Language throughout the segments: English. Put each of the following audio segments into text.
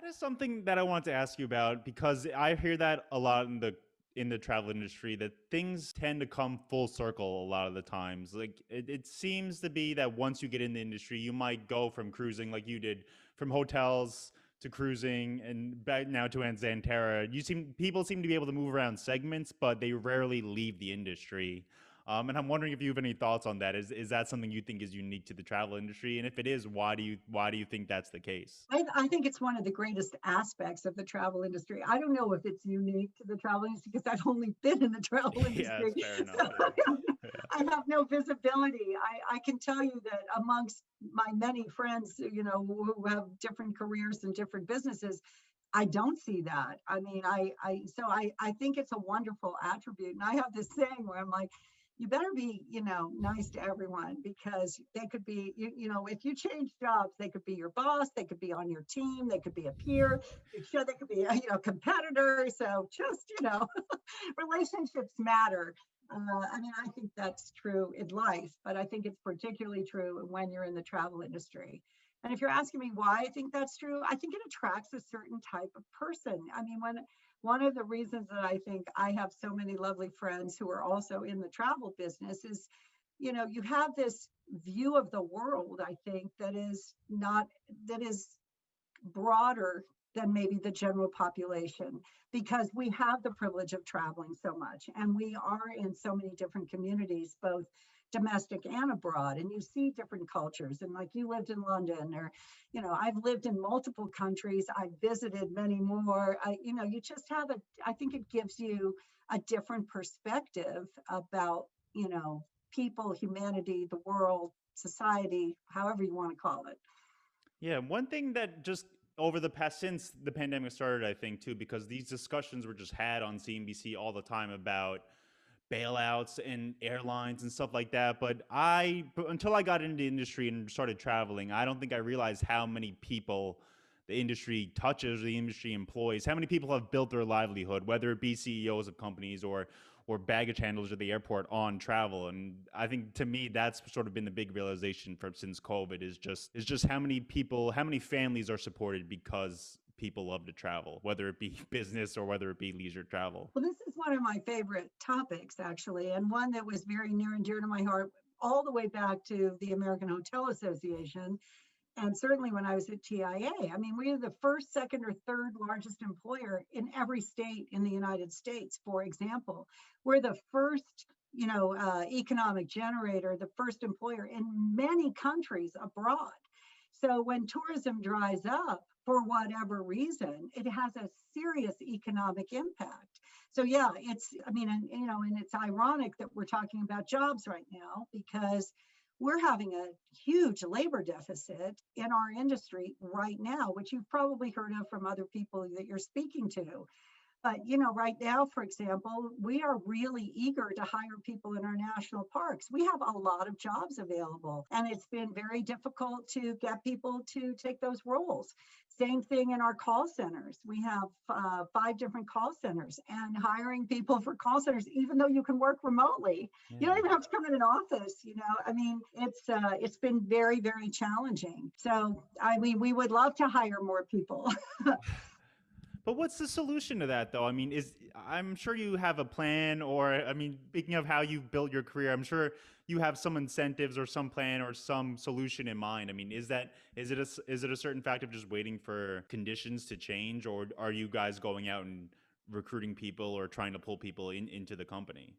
That is something that I want to ask you about because I hear that a lot in the travel industry that things tend to come full circle a lot of the times. Like it seems to be that once you get in the industry, you might go from cruising like you did, from hotels to cruising and back now to Xanterra. People seem to be able to move around segments, but they rarely leave the industry. And I'm wondering if you have any thoughts on that. Is that something you think is unique to the travel industry? And if it is, why do you think that's the case? I think it's one of the greatest aspects of the travel industry. I don't know if it's unique to the travel industry because I've only been in the travel Yeah, industry. that's fair enough. So I have no visibility. I can tell you that amongst my many friends, who have different careers and different businesses, I don't see that. I mean, I think it's a wonderful attribute. And I have this saying where I'm like, you better be, nice to everyone because they could be, if you change jobs, they could be your boss, they could be on your team, they could be a peer, they could be a, competitor. So just, relationships matter. I mean, I think that's true in life, but I think it's particularly true when you're in the travel industry. And if you're asking me why I think that's true, I think it attracts a certain type of person. I mean, one of the reasons that I think I have so many lovely friends who are also in the travel business is, you have this view of the world, I think, that is broader than maybe the general population because we have the privilege of traveling so much and we are in so many different communities, both domestic and abroad, and you see different cultures. And like you lived in London, or I've lived in multiple countries, I've visited many more. You just have I think it gives you a different perspective about people, humanity, the world, society, however you want to call it. Yeah, one thing that just over the past since the pandemic started, I think too, because these discussions were just had on CNBC all the time about bailouts and airlines and stuff like that. But until I got into the industry and started traveling, I don't think I realized how many people the industry touches, the industry employs, how many people have built their livelihood, whether it be CEOs of companies or baggage handlers at the airport on travel. And I think to me, that's sort of been the big realization from since COVID is just how many people, how many families are supported because people love to travel, whether it be business or whether it be leisure travel. Well, this is one of my favorite topics, actually, and one that was very near and dear to my heart all the way back to the American Hotel Association. And certainly when I was at TIA, I mean, we are the first, second, or third largest employer in every state in the United States, for example. We're the first, economic generator, the first employer in many countries abroad. So when tourism dries up, for whatever reason, it has a serious economic impact. So yeah, and it's ironic that we're talking about jobs right now because we're having a huge labor deficit in our industry right now, which you've probably heard of from other people that you're speaking to. But, right now, for example, we are really eager to hire people in our national parks. We have a lot of jobs available, and it's been very difficult to get people to take those roles. Same thing in our call centers. We have 5 different call centers, and hiring people for call centers, even though you can work remotely, you don't even have to come in an office. I mean, it's been very, very challenging. So, I mean, we would love to hire more people. But what's the solution to that, though? I mean, I'm sure you have a plan, or I mean, speaking of how you've built your career, I'm sure you have some incentives or some plan or some solution in mind. I mean, is it a certain fact of just waiting for conditions to change, or are you guys going out and recruiting people or trying to pull people into the company?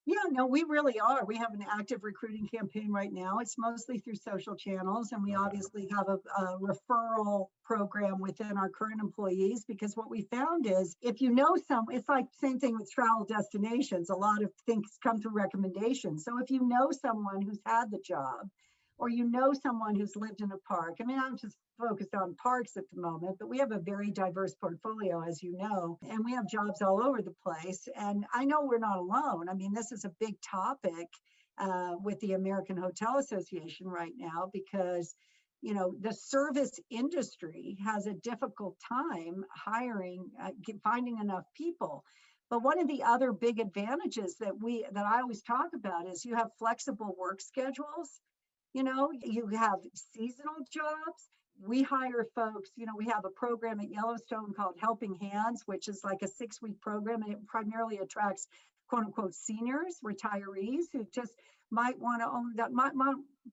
Yeah, no, we really are. We have an active recruiting campaign right now. It's mostly through social channels, and we Okay. obviously have a referral program within our current employees because what we found is if it's like same thing with travel destinations. A lot of things come through recommendations. So if you know someone who's had the job, or someone who's lived in a park. I mean, I'm just focused on parks at the moment, but we have a very diverse portfolio, as you know, and we have jobs all over the place. And I know we're not alone. I mean, this is a big topic with the American Hotel Association right now because the service industry has a difficult time finding enough people. But one of the other big advantages that I always talk about is you have flexible work schedules. You have seasonal jobs, we hire folks, we have a program at Yellowstone called Helping Hands, which is like a 6-week program, and it primarily attracts quote unquote seniors, retirees who just might want to own that.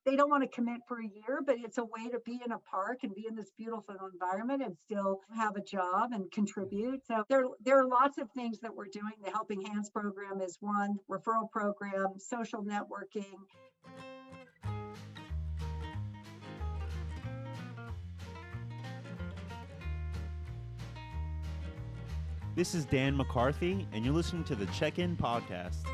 They don't want to commit for a year, but it's a way to be in a park and be in this beautiful environment and still have a job and contribute. So there are lots of things that we're doing. The Helping Hands program is one, referral program, social networking. This is Dan McCarthy, and you're listening to the Check-In Podcast.